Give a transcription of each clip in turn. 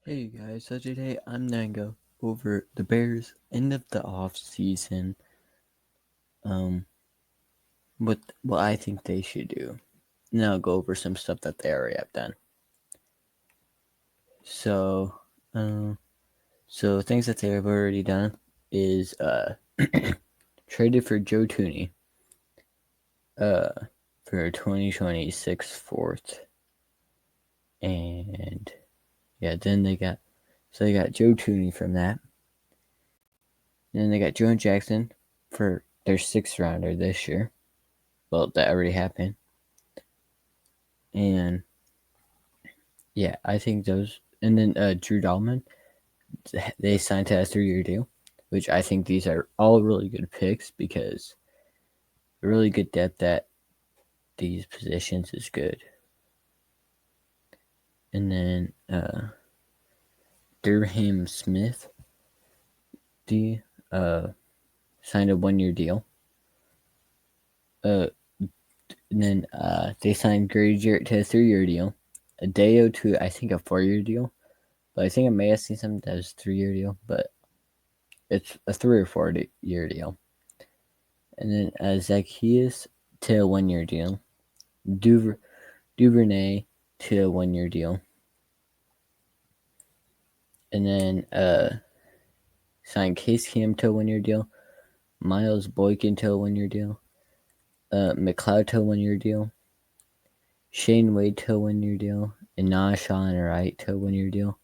Hey guys, so today I'm gonna go over the Bears end of the off season. What I think they should do. And I'll go over some stuff that they already have done. So, things that they have already done is traded for Joe Tooney, for 2026 fourth, and yeah, then they got Joe Tooney from that. And then they got Joe Jackson for their sixth rounder this year. Well, that already happened. And yeah, I think those. And then Drew Dahlman, they signed to a 3-year deal, which I think these are all really good picks because really good depth at these positions is good. And then Durham Smith, the signed a 1-year deal. And then they signed Grady Jarrett to a 3-year deal. Adeo to I think a 4-year deal. But I think I may have seen something that was 3-year deal, but it's a 3 or 4-year deal. And then Zacchaeus to a 1-year deal. Duvernay to a 1-year deal. And then signed Case Cam to a 1-year deal. Miles Boykin to a 1-year deal. McLeod to a 1-year deal. Shane Wade to a 1-year deal. And Nashawn Wright to a 1-year deal.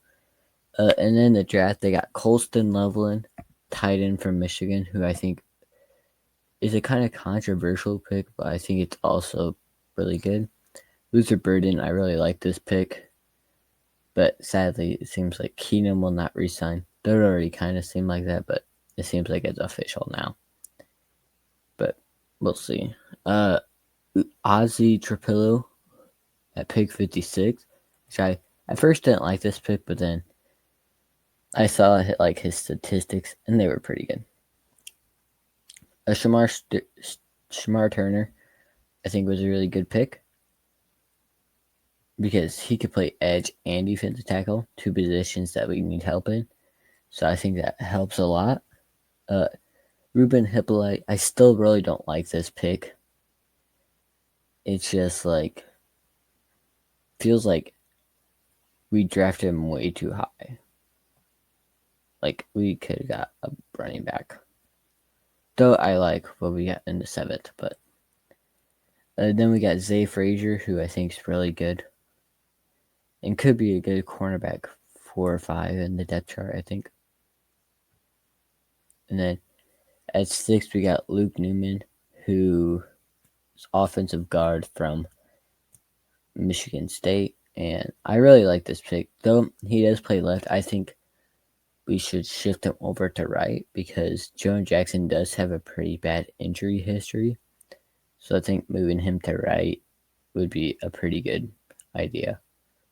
And then the draft, they got Colston Loveland, tight end from Michigan, who I think is a kind of controversial pick, but I think it's also really good. Luther Burden, I really like this pick, but sadly, it seems like Keenum will not resign. That already kind of seemed like that, but it seems like it's official now. But we'll see. Ozzy Trapillo at pick 56, which I at first didn't like this pick, but then I saw like his statistics, and they were pretty good. Shamar Turner, I think, was a really good pick because he could play edge and defensive tackle, two positions that we need help in. So I think that helps a lot. Ruben Hippolyte, I still really don't like this pick. It's just like, feels like we drafted him way too high. Like, we could have got a running back. Though I like what we got in the 7th, but then we got Zay Frazier, who I think is really good and could be a good cornerback 4 or 5 in the depth chart, I think. And then at 6, we got Luke Newman, who is offensive guard from Michigan State. And I really like this pick. Though he does play left, I think we should shift him over to right because Joe Jackson does have a pretty bad injury history. So I think moving him to right would be a pretty good idea.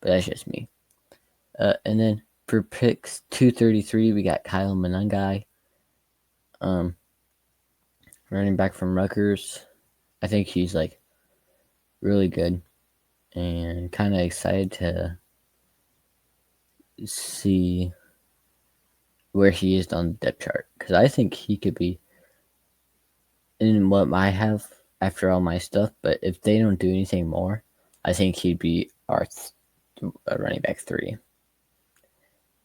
But that's just me. And then for picks 233, we got Kyle Monangai, running back from Rutgers. I think he's like really good and kind of excited to see where he is on the depth chart because I think he could be in what I have after all my stuff. But if they don't do anything more, I think he'd be our running back 3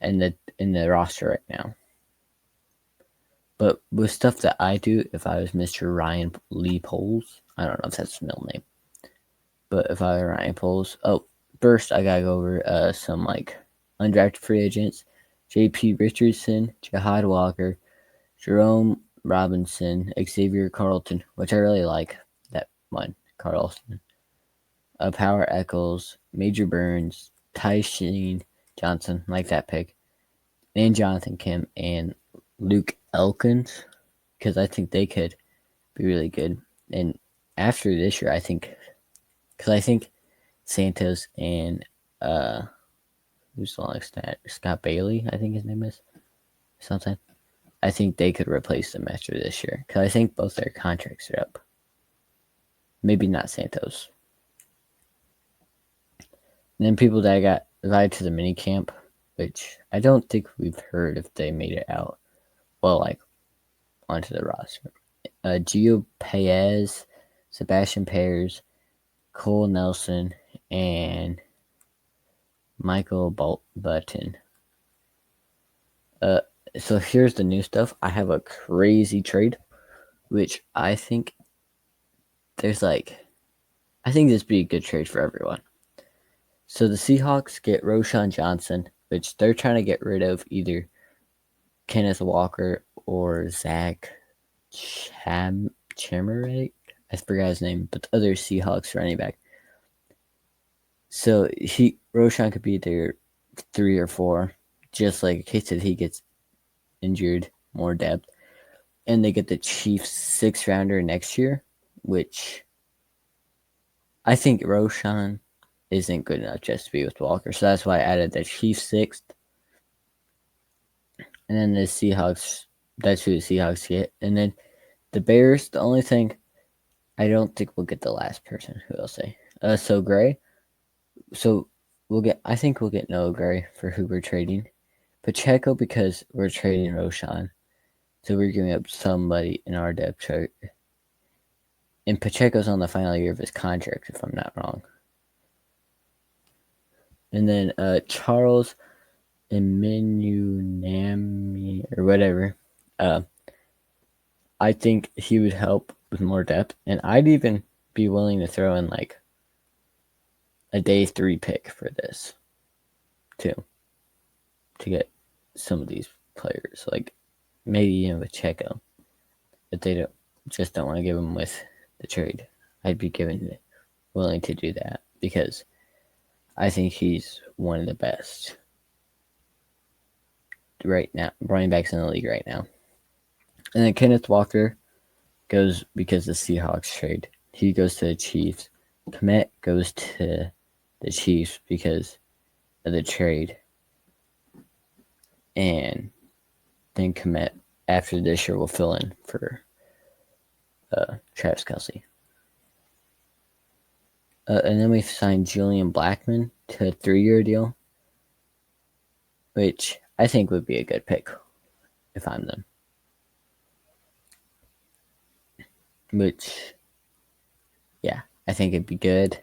in the roster right now. But with stuff that I do, if I was Mr. Ryan Lee Poles, I don't know if that's his middle name, but if I were Ryan Poles, first I gotta go over some like undrafted free agents: J.P. Richardson, Jihad Walker, Jerome Robinson, Xavier Carlton, which I really like that one, Carlton. Power Eccles, Major Burns, Ty Sheen Johnson, like that pick, and Jonathan Kim and Luke Elkins, because I think they could be really good. And after this year, I think Santos and who's the next Scott Bailey, I think his name is something. I think they could replace them after this year because I think both their contracts are up. Maybe not Santos. And then people that got invited to the mini camp, which I don't think we've heard if they made it out. Well, like onto the roster. Gio Paez, Sebastian Pears, Cole Nelson, and Michael Button. So here's the new stuff. I have a crazy trade, which I think there's like, I think this would be a good trade for everyone. So the Seahawks get Roshan Johnson, which they're trying to get rid of either Kenneth Walker or Zach Chemerick. I forgot his name, but the other Seahawks running back. So Roshan could be their 3 or 4, just like in case that he gets injured, more depth. And they get the Chiefs 6th rounder next year, which I think Roshan isn't good enough just to be with Walker. So that's why I added the Chiefs 6th. And then the Seahawks, that's who the Seahawks get. And then the Bears, the only thing, I don't think we'll get the last person, who I'll say. So Gray. So I think we'll get Noah Gray for who we're trading. Pacheco because we're trading Roshan. So we're giving up somebody in our depth chart. And Pacheco's on the final year of his contract, if I'm not wrong. And then Charles Eminunami or whatever. I think he would help with more depth. And I'd even be willing to throw in like a day 3 pick for this too. To get some of these players. Like maybe even with Pacheco. If they don't want to give him with the trade. I'd be willing to do that because I think he's one of the best right now, running backs in the league right now. And then Kenneth Walker goes because the Seahawks trade. He goes to the Chiefs. Kmet goes to the Chiefs because of the trade. And then Kmet, after this year, will fill in for Travis Kelce. And then we signed Julian Blackmon to a 3-year deal, which I think would be a good pick if I'm them. Which, yeah, I think it'd be good.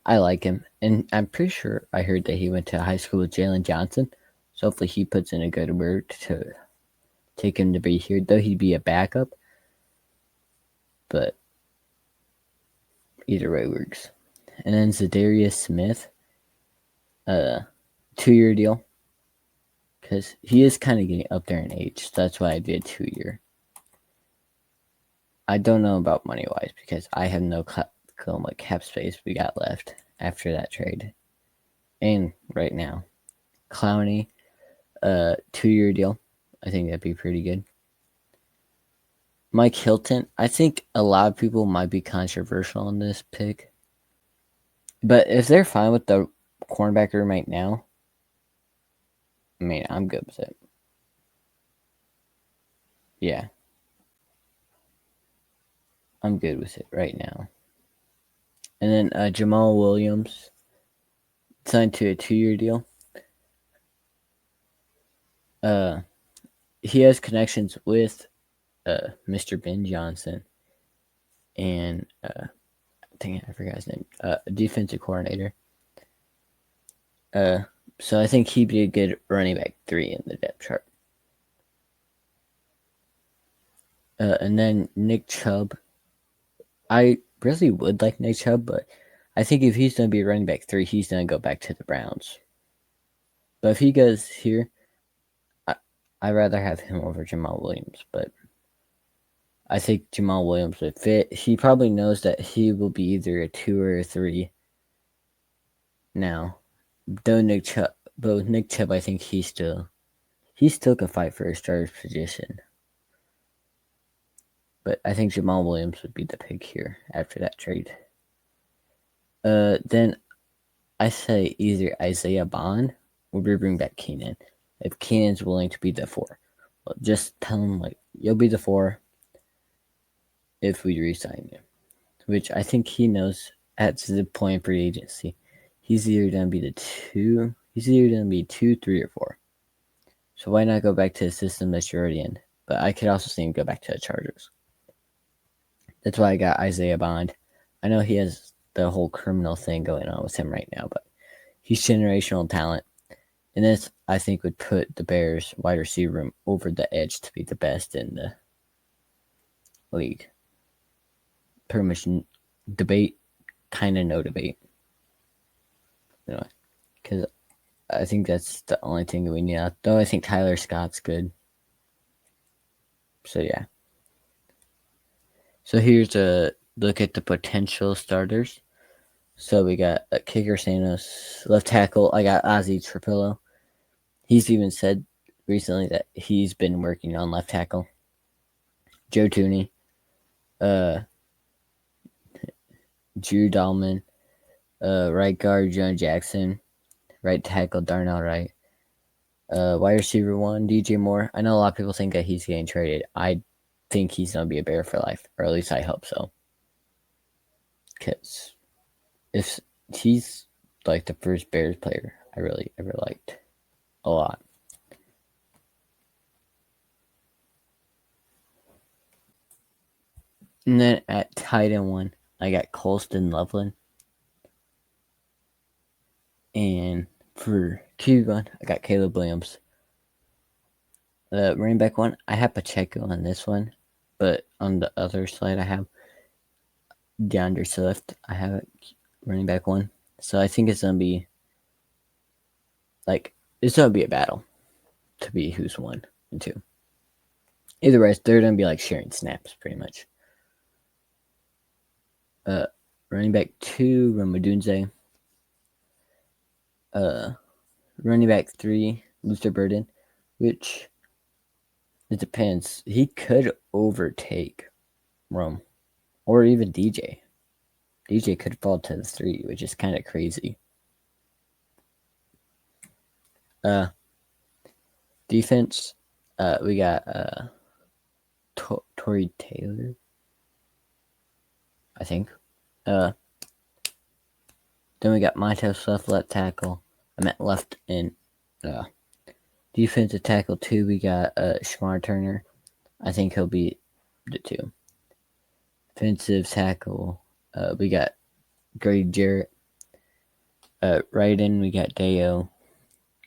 I like him. And I'm pretty sure I heard that he went to high school with Jalen Johnson. So hopefully he puts in a good word to take him to be here. Though he'd be a backup. But either way works. And then Zadarius Smith, 2-year deal. Because he is kind of getting up there in age. So that's why I did 2-year. I don't know about money-wise because I have no cap space we got left after that trade. And right now. Clowney, 2-year deal. I think that'd be pretty good. Mike Hilton, I think a lot of people might be controversial on this pick. But if they're fine with the cornerback room right now, I mean, I'm good with it. Yeah. I'm good with it right now. And then Jamal Williams signed to a 2-year deal. He has connections with Mr. Ben Johnson and I forgot his name, defensive coordinator. So I think he'd be a good running back 3 in the depth chart. And then Nick Chubb. I really would like Nick Chubb, but I think if he's going to be a running back 3, he's going to go back to the Browns. But if he goes here, I'd rather have him over Jamal Williams. But I think Jamal Williams would fit. He probably knows that he will be either a 2 or a 3 now. Though Nick Chubb, I think he still can fight for a starter's position. But I think Jamal Williams would be the pick here after that trade. Then I say either Isaiah Bond or we bring back Keenan. If Keenan's willing to be the 4. Well, just tell him, like, you'll be the 4 if we re-sign you. Which I think he knows at the point of free agency. He's either going to be the 2. He's either going to be 2, 3, or 4. So why not go back to the system that you're already in? But I could also see him go back to the Chargers. That's why I got Isaiah Bond. I know he has the whole criminal thing going on with him right now, but he's generational talent. And this, I think, would put the Bears wide receiver room over the edge to be the best in the league. Pretty much debate, kind of no debate. Because I think that's the only thing that we need. Though I think Tyler Scott's good. So, yeah. So, here's a look at the potential starters. So, we got a kicker, Sanos. Left tackle, I got Ozzie Trapillo. He's even said recently that he's been working on left tackle. Joe Tooney. Drew Dahlman. Right guard, John Jackson. Right tackle, Darnell Wright. Wide receiver 1, DJ Moore. I know a lot of people think that he's getting traded. I think he's going to be a Bear for life, or at least I hope so. Because if he's like the first Bears player I really ever liked a lot. And then at tight end 1, I got Colston Loveland. And for QB1, I got Caleb Williams. Running back 1, I have Pacheco on this one, but on the other slide I have DeAndre Swift. I have it running back 1. So I think it's going to be it's going to be a battle to be who's 1 and 2. Either way, they're going to be like sharing snaps pretty much. Running back 2, Ramadunze. Running back 3, Luther Burden, which it depends. He could overtake Rome or even DJ. DJ could fall to the 3, which is kind of crazy. Defense, we got Tory Taylor, I think. Then we got Montez Swift, left tackle. I meant left in defensive tackle 2. We got Shamar Turner. I think he'll be the 2. Defensive tackle, we got Grady Jarrett. Right in, we got Deo.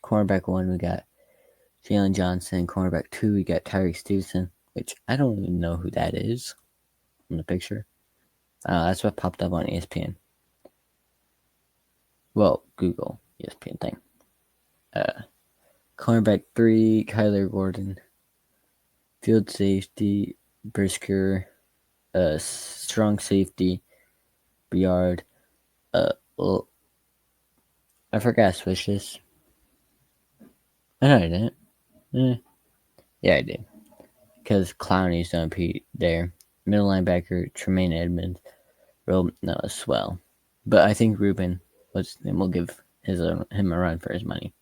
Cornerback 1, we got Jalen Johnson. Cornerback 2, we got Tyreek Stevenson, which I don't even know who that is in the picture. That's what popped up on ESPN. Well, Google ESPN thing. Cornerback 3, Kyler Gordon. Field safety, Brisker. Strong safety, Briard. Well, I forgot to switch this. I know I didn't. Yeah, I did. Because Clowney's going to be there. Middle linebacker, Tremaine Edmonds. Real Noah Swell. But I think Ruben will give him a run for his money.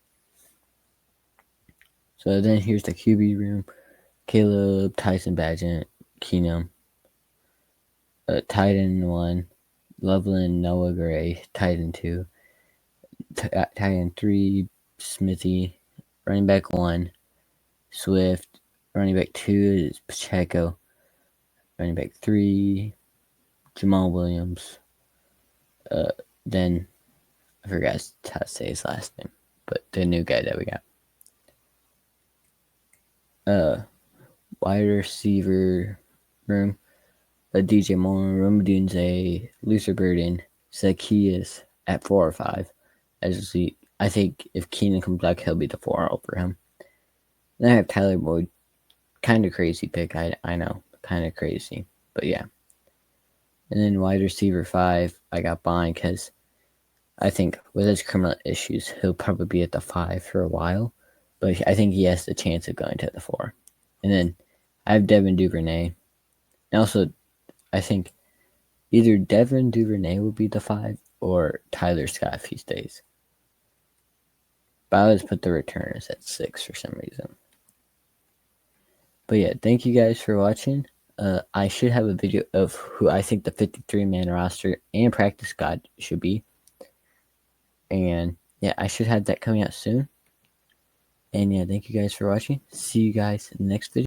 So then here's the QB room. Caleb, Tyson Bagent, Keenum. Tight end 1, Loveland, Noah Gray. Tight end 2. Tight end 3, Smithy. Running back 1, Swift. Running back 2 is Pacheco. Running back 3, Jamal Williams. Then I forgot how to say his last name, but the new guy that we got. Wide receiver room. DJ Moore, Ramadunze, Luther Burden, Zacchaeus at 4 or 5. I think if Keenan comes back, he'll be the 4 over him. Then I have Tyler Boyd. Kind of crazy pick, I know. Kind of crazy. But yeah. And then wide receiver 5, I got Bond because I think with his criminal issues, he'll probably be at the 5 for a while. But I think he has the chance of going to the 4. And then I have Devin Duvernay. And also, I think either Devin Duvernay will be the 5 or Tyler Scott if he stays. But I always put the returners at 6 for some reason. But yeah, thank you guys for watching. I should have a video of who I think the 53-man roster and practice squad should be. And yeah, I should have that coming out soon. And yeah, thank you guys for watching. See you guys in the next video.